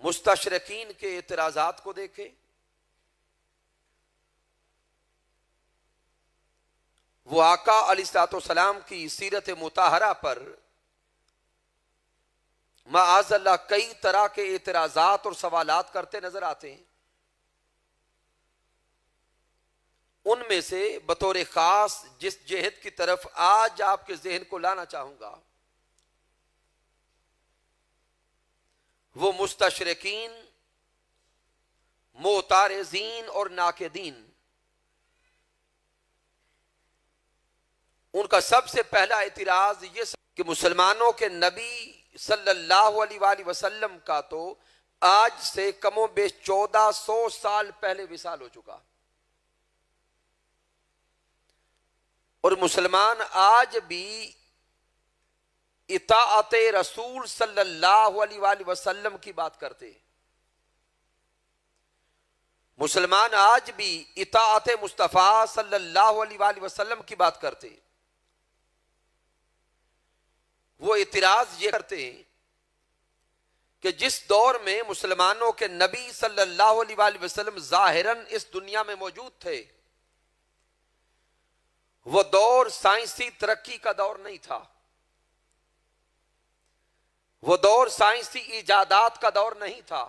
مستشرقین کے اعتراضات کو دیکھیں، وہ آقا علیہ الصلوۃ والسلام کی سیرت مطہرہ پر معاذ اللہ کئی طرح کے اعتراضات اور سوالات کرتے نظر آتے ہیں۔ ان میں سے بطور خاص جس جہت کی طرف آج آپ کے ذہن کو لانا چاہوں گا وہ مستشرقین، معترضین اور ناقدین، ان کا سب سے پہلا اعتراض یہ کہ مسلمانوں کے نبی صلی اللہ علیہ وآلہ وسلم کا تو آج سے کم و بیش 1400 سال پہلے وصال ہو چکا، اور مسلمان آج بھی اطاعت رسول صلی اللہ علیہ وآلہ وسلم کی بات کرتے ہیں۔ مسلمان آج بھی اطاعت مصطفیٰ صلی اللہ علیہ وآلہ وسلم کی بات کرتے ہیں۔ وہ اعتراض یہ کرتے ہیں کہ جس دور میں مسلمانوں کے نبی صلی اللہ علیہ وآلہ وسلم ظاہراً اس دنیا میں موجود تھے، وہ دور سائنسی ترقی کا دور نہیں تھا، وہ دور سائنسی ایجادات کا دور نہیں تھا۔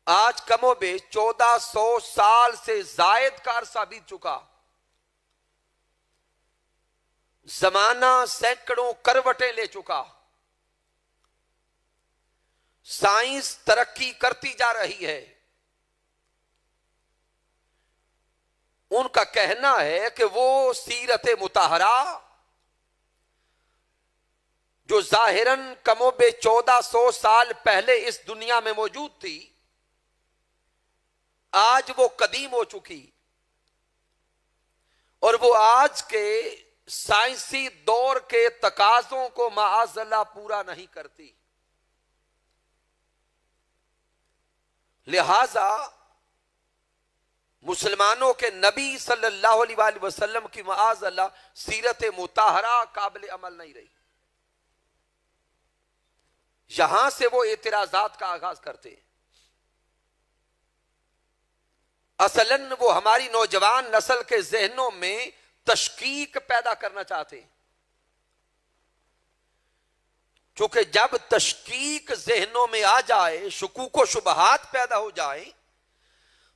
آج کم و بیش 1400 سال سے زائد کا عرصہ بیت چکا، زمانہ سینکڑوں کروٹیں لے چکا، سائنس ترقی کرتی جا رہی ہے۔ ان کا کہنا ہے کہ وہ سیرت مطہرہ جو ظاہراً کم و بیش 1400 سال پہلے اس دنیا میں موجود تھی، آج وہ قدیم ہو چکی، اور وہ آج کے سائنسی دور کے تقاضوں کو معاذ اللہ پورا نہیں کرتی۔ لہذا مسلمانوں کے نبی صلی اللہ علیہ وآلہ وسلم کی معاذ اللہ سیرت مطہرہ قابل عمل نہیں رہی۔ یہاں سے وہ اعتراضات کا آغاز کرتے ہیں۔ اصلاً وہ ہماری نوجوان نسل کے ذہنوں میں تشکیک پیدا کرنا چاہتے ہیں، چونکہ جب تشکیک ذہنوں میں آ جائے، شکوک و شبہات پیدا ہو جائیں،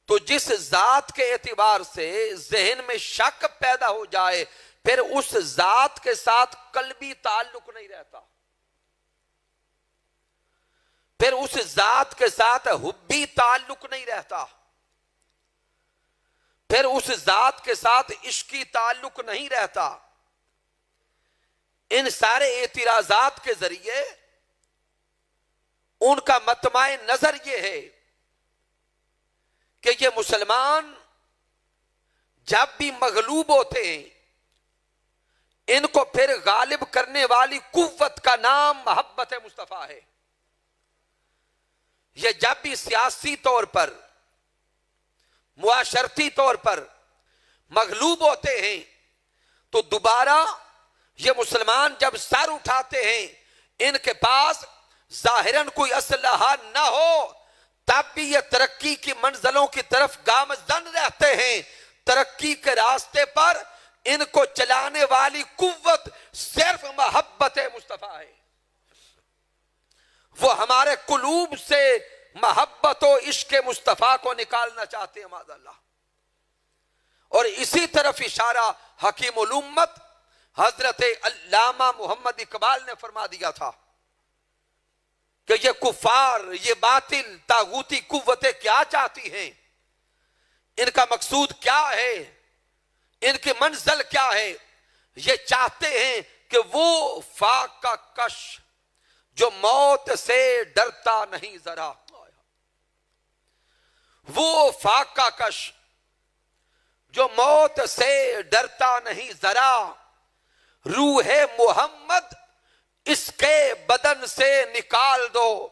تو جس ذات کے اعتبار سے ذہن میں شک پیدا ہو جائے، پھر اس ذات کے ساتھ قلبی تعلق نہیں رہتا، پھر اس ذات کے ساتھ حبی تعلق نہیں رہتا، پھر اس ذات کے ساتھ عشقی تعلق نہیں رہتا۔ ان سارے اعتراضات کے ذریعے ان کا مطمع نظر یہ ہے کہ یہ مسلمان جب بھی مغلوب ہوتے ہیں، ان کو پھر غالب کرنے والی قوت کا نام محبت مصطفیٰ ہے۔ یہ جب بھی سیاسی طور پر، معاشرتی طور پر مغلوب ہوتے ہیں، تو دوبارہ یہ مسلمان جب سر اٹھاتے ہیں، ان کے پاس ظاہراً کوئی اسلحہ نہ ہو، تب بھی یہ ترقی کی منزلوں کی طرف گامزن رہتے ہیں۔ ترقی کے راستے پر ان کو چلانے والی قوت صرف محبت مصطفیٰ ہے۔ وہ ہمارے قلوب سے محبت و عشق مصطفیٰ کو نکالنا چاہتے ہیں معاذ اللہ۔ اور اسی طرف اشارہ حکیم الامت حضرت علامہ محمد اقبال نے فرما دیا تھا کہ یہ کفار، یہ باطل طاغوتی قوتیں کیا چاہتی ہیں، ان کا مقصود کیا ہے، ان کی منزل کیا ہے۔ یہ چاہتے ہیں کہ وہ فاقہ کش جو موت سے ڈرتا نہیں ذرا، وہ فاقہ کش جو موت سے ڈرتا نہیں ذرا، روح محمد اس کے بدن سے نکال دو،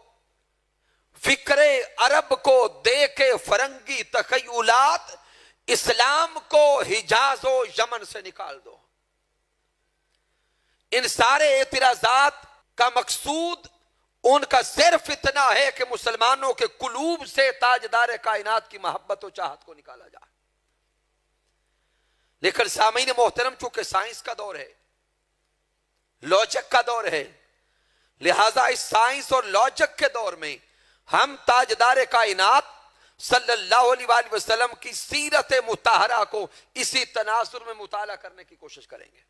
فکر عرب کو دے کے فرنگی تخیلات، اسلام کو حجاز و یمن سے نکال دو۔ ان سارے اعتراضات کا مقصود ان کا صرف اتنا ہے کہ مسلمانوں کے قلوب سے تاجدار کائنات کی محبت و چاہت کو نکالا جائے. لیکن سامعین محترم، چونکہ سائنس کا دور ہے، لاجک کا دور ہے، لہذا اس سائنس اور لاجک کے دور میں ہم تاجدار کائنات صلی اللہ علیہ وآلہ وسلم کی سیرت مطہرہ کو اسی تناظر میں مطالعہ کرنے کی کوشش کریں گے.